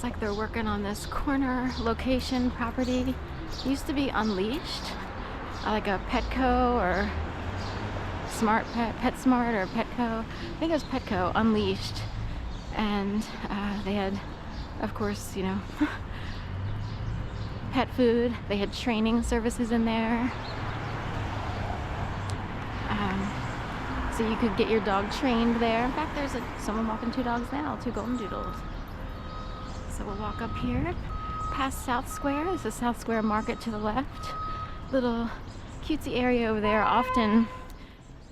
Looks like they're working on this corner location property. It used to be Unleashed, like a Petco or Smart Pet, PetSmart or Petco. I think it was Petco, Unleashed. And they had, of course, you know, pet food. They had training services in there. So you could get your dog trained there. In fact, there's someone walking two dogs now, two golden doodles. So we'll walk up here past South Square. There's a South Square Market to the left. Little cutesy area over there. Often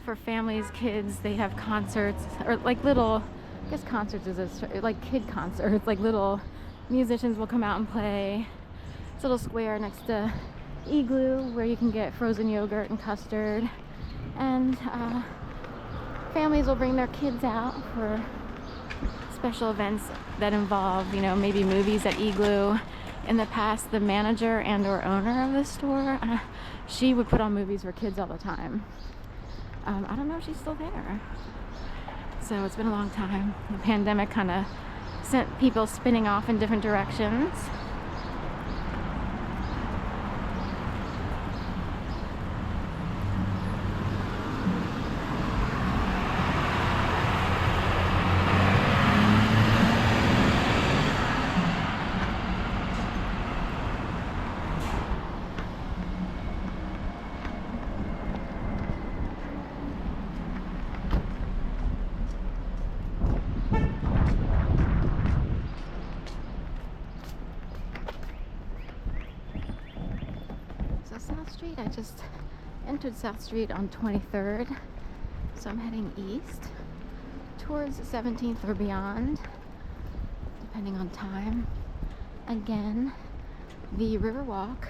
for families, kids, they have concerts, or like little, I guess concerts is like kid concerts, like little musicians will come out and play. It's a little square next to Igloo where you can get frozen yogurt and custard. And families will bring their kids out for special events that involve, you know, maybe movies at Igloo. In the past, the manager and or owner of the store, she would put on movies for kids all the time. I don't know if she's still there. So it's been a long time. The pandemic kind of sent people spinning off in different directions. South Street, I just entered South Street on 23rd, so I'm heading east towards 17th or beyond, depending on time. Again, the Riverwalk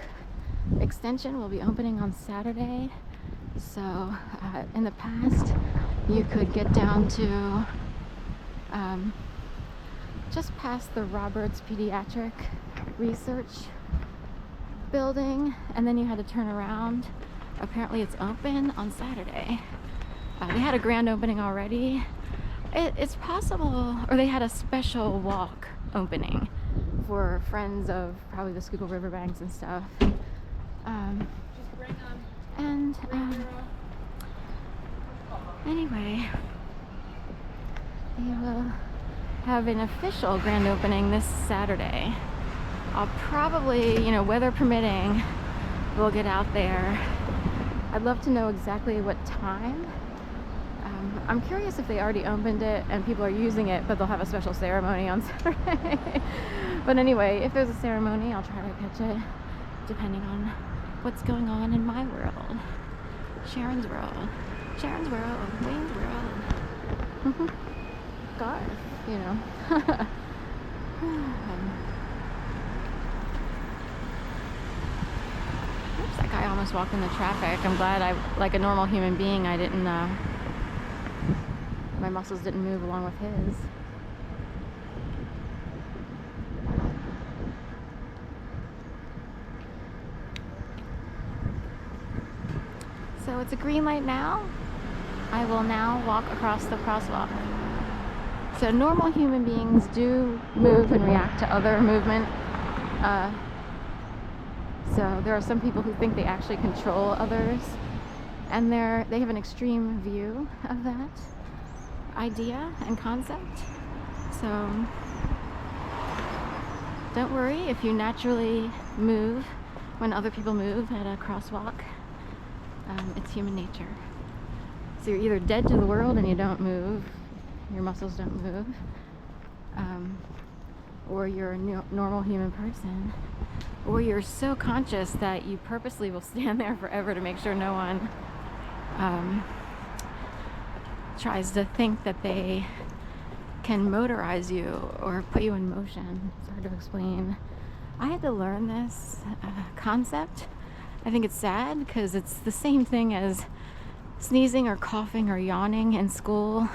extension will be opening on Saturday, so in the past you could get down to just past the Roberts Pediatric Research building, and then you had to turn around. Apparently it's open on Saturday. They had a grand opening already. It's possible, or they had a special walk opening for friends of probably the Schuylkill Riverbanks and stuff. Anyway, they will have an official grand opening this Saturday. I'll probably, you know, weather permitting, we'll get out there. I'd love to know exactly what time. I'm curious if they already opened it and people are using it, but they'll have a special ceremony on Saturday. But anyway, if there's a ceremony, I'll try to catch it, depending on what's going on in my world. Sharon's world. Sharon's world. Wayne's world. Garth, you know. Oops, that guy almost walked into traffic. I'm glad like a normal human being, I didn't, my muscles didn't move along with his. So it's a green light now. I will now walk across the crosswalk. So normal human beings do move and react to other movement. So there are some people who think they actually control others, and they have an extreme view of that idea and concept. So don't worry if you naturally move when other people move at a crosswalk. It's human nature. So you're either dead to the world and you don't move, your muscles don't move, or you're a normal human person, or you're so conscious that you purposely will stand there forever to make sure no one tries to think that they can motorize you or put you in motion. It's hard to explain. I had to learn this concept. I think it's sad because it's the same thing as sneezing or coughing or yawning in school,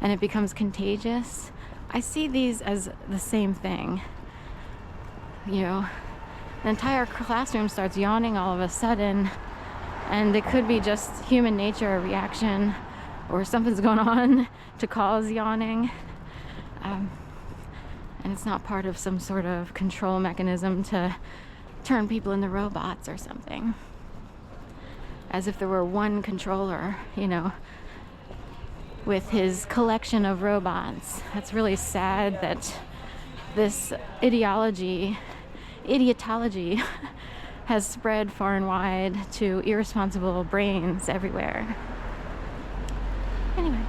and it becomes contagious. I see these as the same thing. You know, the entire classroom starts yawning all of a sudden, and it could be just human nature, a reaction, or something's going on to cause yawning. And and it's not part of some sort of control mechanism to turn people into robots or something. As if there were one controller, you know, with his collection of robots. That's really sad that this ideology has spread far and wide to irresponsible brains everywhere. Anyway.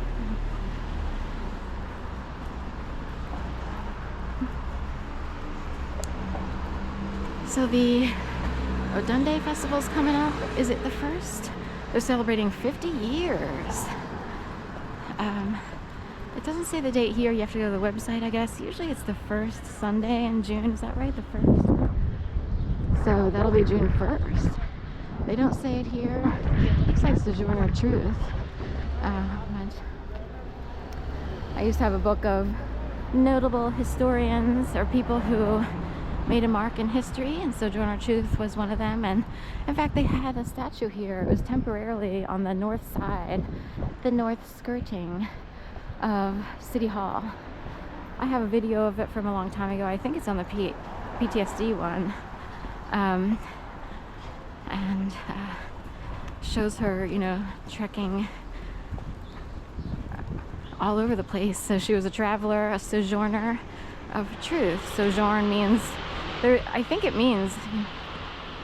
So the Odunde Festival's coming up. Is it the first? They're celebrating 50 years. It doesn't say the date here. You have to go to the website, I guess. Usually it's the first Sunday in June. Is that right? The first? So that'll be June 1st. They don't say it here. Looks like Sojourner Truth. But I used to have a book of notable historians or people who made a mark in history, and Sojourner Truth was one of them. And in fact, they had a statue here. It was temporarily on the north side, the north skirting of City Hall. I have a video of it from a long time ago. I think it's on the PTSD one. And shows her, you know, trekking all over the place. So she was a traveler, a sojourner of truth. Sojourn means, I think it means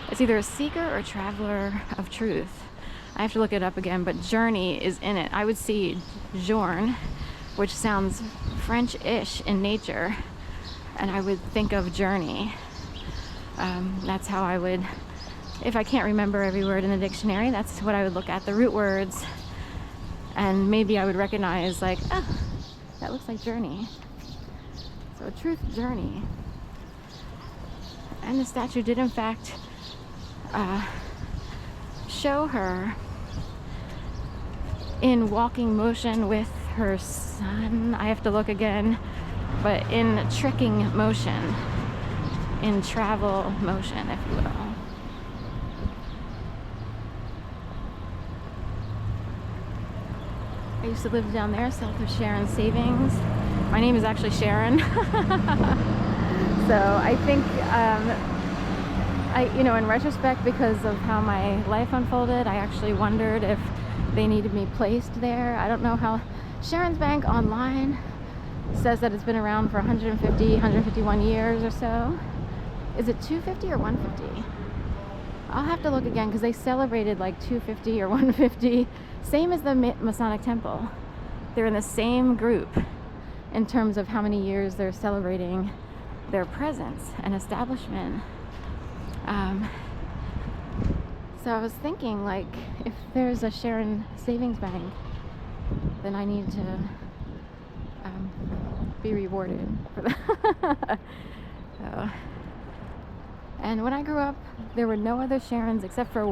it's either a seeker or a traveler of truth. I have to look it up again, but journey is in it. I would see journe, which sounds French-ish in nature, and I would think of journey. That's how I would, if I can't remember every word in the dictionary, that's what I would look at, the root words, and maybe I would recognize, like, oh, that looks like journey. So a truth journey. And the statue did in fact show her in walking motion with her son. I have to look again, but in trekking motion, in travel motion, if you will. I used to live down there south of Sharon Savings. My name is actually Sharon. So I think, you know, in retrospect, because of how my life unfolded, I actually wondered if they needed me placed there. I don't know how. Sharon's Bank online says that it's been around for 151 years or so. Is it 250 or 150? I'll have to look again, because they celebrated like 250 or 150. Same as the Masonic Temple. They're in the same group in terms of how many years they're celebrating their presence and establishment. So I was thinking, like, if there's a Sharon Savings Bank, then I need to be rewarded for that. So, and when I grew up, there were no other Sharons except for